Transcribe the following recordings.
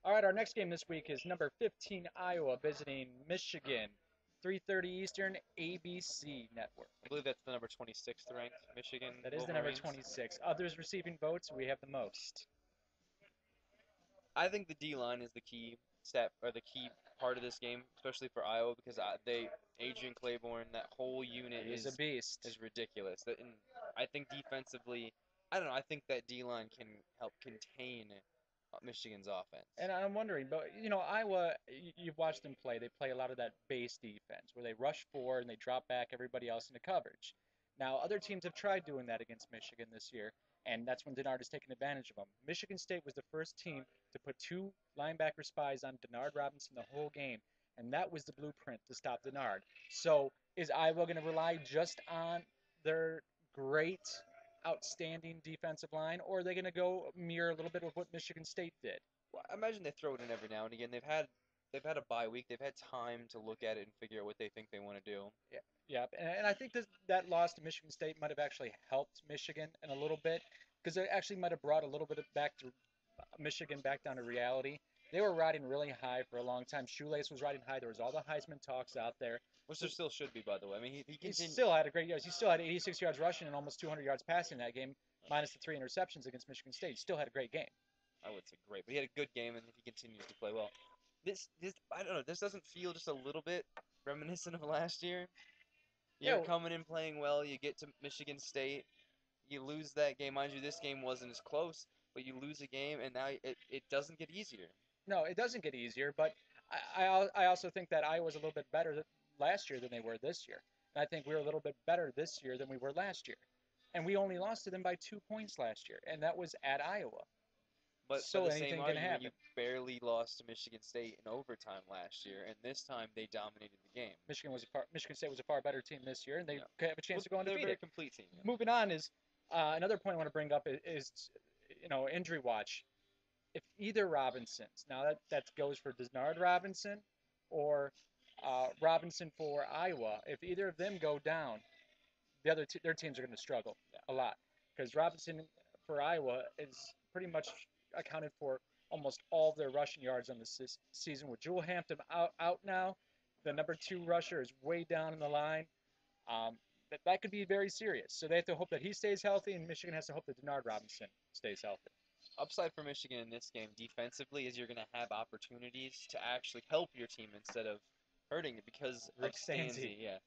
All right, our next game this week is number 15 Iowa visiting Michigan, 3:30 Eastern, ABC Network. I believe that's the number 26th ranked Michigan That is the number Wolverines. 26. Others receiving votes, we have the most. I think the D line is the key step or the key part of this game, especially for Iowa, because Adrian Claiborne, that whole unit He is a beast. is ridiculous. And I think defensively, I don't know. I think that D line can help contain Michigan's offense. And I'm wondering, but Iowa, you've watched them play. They play a lot of that base defense where they rush forward and they drop back everybody else into coverage. Now, other teams have tried doing that against Michigan this year, and that's when Denard has taken advantage of them. Michigan State was the first team to put two linebacker spies on Denard Robinson the whole game, and that was the blueprint to stop Denard. So, is Iowa going to rely just on their great, outstanding defensive line, or are they going to go mirror a little bit of what Michigan State did? Well, I imagine they throw it in every now and again. They've had a bye week. They've had time to look at it and figure out what they think they want to do. Yeah, yeah, and I think that loss to Michigan State might have actually helped Michigan in a little bit because it actually might have brought a little bit of back to Michigan back down to reality. They were riding really high for a long time. Shoelace was riding high. There was all the Heisman talks out there. Which there still should be, by the way. I mean, he He continued. still had a great year. He still had 86 yards rushing and almost 200 yards passing in that game, minus the three interceptions against Michigan State. He still had a great game. I would say great, but he had a good game and he continues to play well. This I don't know. This doesn't feel just a little bit reminiscent of last year. You're Yeah, coming in playing well. You get to Michigan State, you lose that game. Mind you, this game wasn't as close, but you lose a game, and now it doesn't get easier. no, it doesn't get easier, but I also think that Iowa's a little bit better last year than they were this year. And I think we were a little bit better this year than we were last year. And we only lost to them by 2 points last year, and that was at Iowa. But by So the same anything can argument, you happen. barely lost to Michigan State in overtime last year, and this time they dominated the game. Michigan State was a far better team this year, and they Yeah. have a chance Well, to go they're a very undefeated. complete team. Yeah. Moving on is another point I want to bring up is injury watch. If either Robinsons, now that goes for Denard Robinson or Robinson for Iowa, if either of them go down, their teams are going to struggle Yeah. a lot because Robinson for Iowa is pretty much accounted for almost all of their rushing yards on the season. With Jewel Hampton out now, the number two rusher is way down in the line. That could be very serious. So they have to hope that he stays healthy, and Michigan has to hope that Denard Robinson stays healthy. Upside for Michigan in this game defensively is you're going to have opportunities to actually help your team instead of hurting it because of Rick Stanzi. Stanzi. Yeah,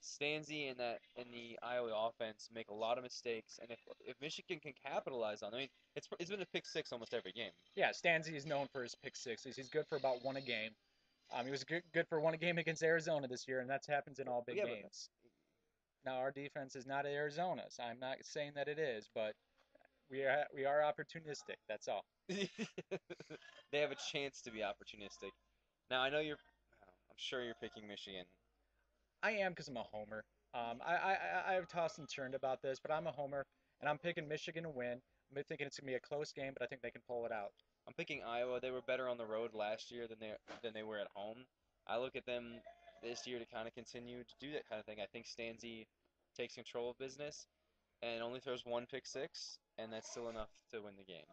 Stanzi and that in the Iowa offense make a lot of mistakes, and if Michigan can capitalize on, I mean, it's been a pick six almost every game. Yeah, Stanzi is known for his pick sixes. He's good for about one a game. He was good for one a game against Arizona this year, and that happens in all big Yeah, but games. Now our defense is not Arizona's. I'm not saying that it is, but we are opportunistic. That's all. they have a chance to be opportunistic. Now I know I'm sure you're picking Michigan. I am because I'm a homer. I've tossed and turned about this, but I'm a homer, and I'm picking Michigan to win. I'm thinking it's gonna be a close game, but I think they can pull it out. I'm picking Iowa. They were better on the road last year than they were at home. I look at them this year to kind of continue to do that kind of thing. I think Stanzi takes control of business and only throws one pick six, and that's still enough to win the game.